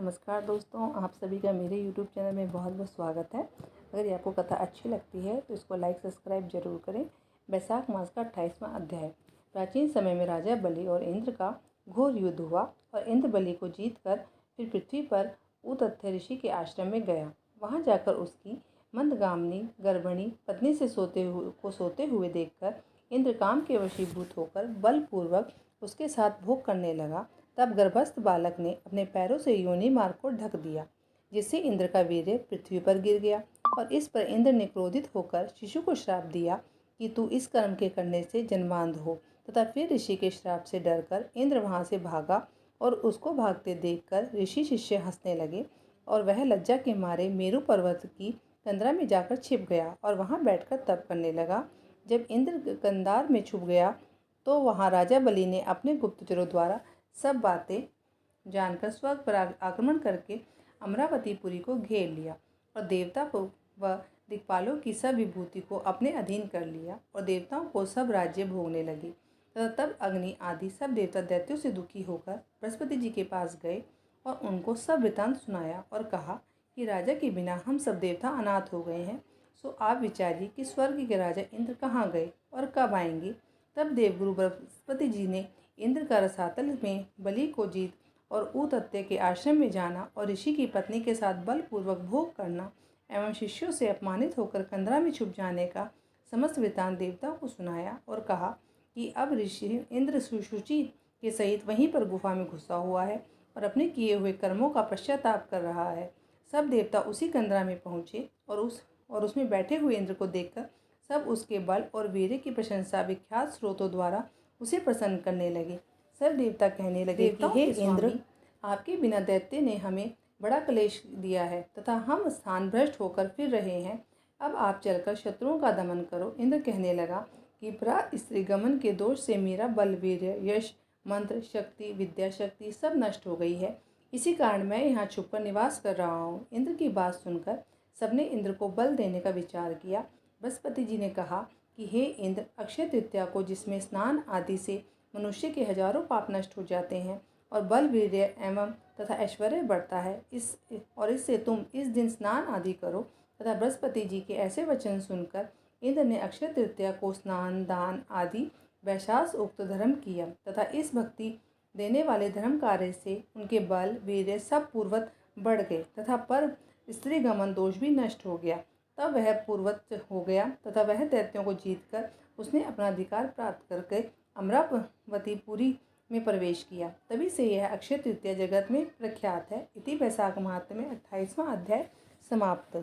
नमस्कार दोस्तों, आप सभी का मेरे YouTube चैनल में बहुत बहुत स्वागत है। अगर ये आपको कथा अच्छी लगती है तो इसको लाइक सब्सक्राइब जरूर करें। वैशाख मास का 28वां अध्याय। प्राचीन समय में राजा बलि और इंद्र का घोर युद्ध हुआ और इंद्र बलि को जीतकर फिर पृथ्वी पर उतथ्य ऋषि के आश्रम में गया। वहाँ जाकर उसकी मंदगामिनी गर्भिणी पत्नी से सोते हुए देखकर इंद्र काम के वशीभूत होकर बलपूर्वक उसके साथ भोग करने लगा। तब गर्भस्थ बालक ने अपने पैरों से योनि मार्ग को ढक दिया, जिससे इंद्र का वीर्य पृथ्वी पर गिर गया। और इस पर इंद्र ने क्रोधित होकर शिशु को श्राप दिया कि तू इस कर्म के करने से जन्मांध हो। तथा फिर ऋषि के श्राप से डरकर इंद्र वहां से भागा और उसको भागते देखकर ऋषि शिष्य हंसने लगे और वह लज्जा के मारे मेरु पर्वत की कंदरा में जाकर छिप गया और वहां बैठकर तप करने लगा। जब इंद्र कंदार में छुप गया तो वहां राजा बलि ने अपने गुप्तचरों द्वारा सब बातें जानकर स्वर्ग पर आक्रमण करके अमरावतीपुरी को घेर लिया और देवता को व दिक्पालों की सब विभूति को अपने अधीन कर लिया और देवताओं को सब राज्य भोगने लगे। तब अग्नि आदि सब देवता दैत्यों से दुखी होकर बृहस्पति जी के पास गए और उनको सब वृतांत सुनाया और कहा कि राजा के बिना हम सब देवता अनाथ हो गए हैं। सो आप विचारिए कि स्वर्ग के राजा इंद्र कहाँ गए और कब आएंगे। तब देवगुरु बृहस्पति जी ने इंद्र का रसातल में बलि को जीत और उतथ्य के आश्रम में जाना और ऋषि की पत्नी के साथ बलपूर्वक भोग करना एवं शिष्यों से अपमानित होकर कंदरा में छुप जाने का समस्त वृतांत देवताओं को सुनाया और कहा कि अब ऋषि इंद्र सुशुचि के सहित वहीं पर गुफा में घुसा हुआ है और अपने किए हुए कर्मों का पश्चाताप कर रहा है। सब देवता उसी कंदरा में पहुँचे और उसमें बैठे हुए इंद्र को देखकर सब उसके बल और वीर्य की प्रशंसा विख्यात स्रोतों द्वारा उसे प्रसन्न करने लगे। सब देवता कहने लगे कि हे इंद्र, आपके बिना दैत्य ने हमें बड़ा क्लेश दिया है तथा हम स्थान भ्रष्ट होकर फिर रहे हैं। अब आप चलकर शत्रुओं का दमन करो। इंद्र कहने लगा कि स्त्री गमन के दोष से मेरा बल, वीर्य, यश, मंत्र शक्ति, विद्या शक्ति सब नष्ट हो गई है। इसी कारण मैं यहाँ छुपकर निवास कर रहा हूँ। इंद्र की बात सुनकर सबने इंद्र को बल देने का विचार किया। बृहस्पति जी ने कहा कि हे इंद्र, अक्षय तृतीया को जिसमें स्नान आदि से मनुष्य के हजारों पाप नष्ट हो जाते हैं और बल, वीर्य एवं तथा ऐश्वर्य बढ़ता है, इससे तुम इस दिन स्नान आदि करो। तथा बृहस्पति जी के ऐसे वचन सुनकर इंद्र ने अक्षय तृतीया को स्नान, दान आदि वैशास उक्त धर्म किया तथा इस भक्ति देने वाले धर्म कार्य से उनके बल, वीर्य सब पूर्वत बढ़ गए तथा पर स्त्री गमन दोष भी नष्ट हो गया। तब वह पूर्वत हो गया तथा वह दैत्यों को जीतकर उसने अपना अधिकार प्राप्त करके अमरावतीपुरी में प्रवेश किया। तभी से यह अक्षय तृतीया जगत में प्रख्यात है। इति वैशाख महात्म्य में 28वां अध्याय समाप्त।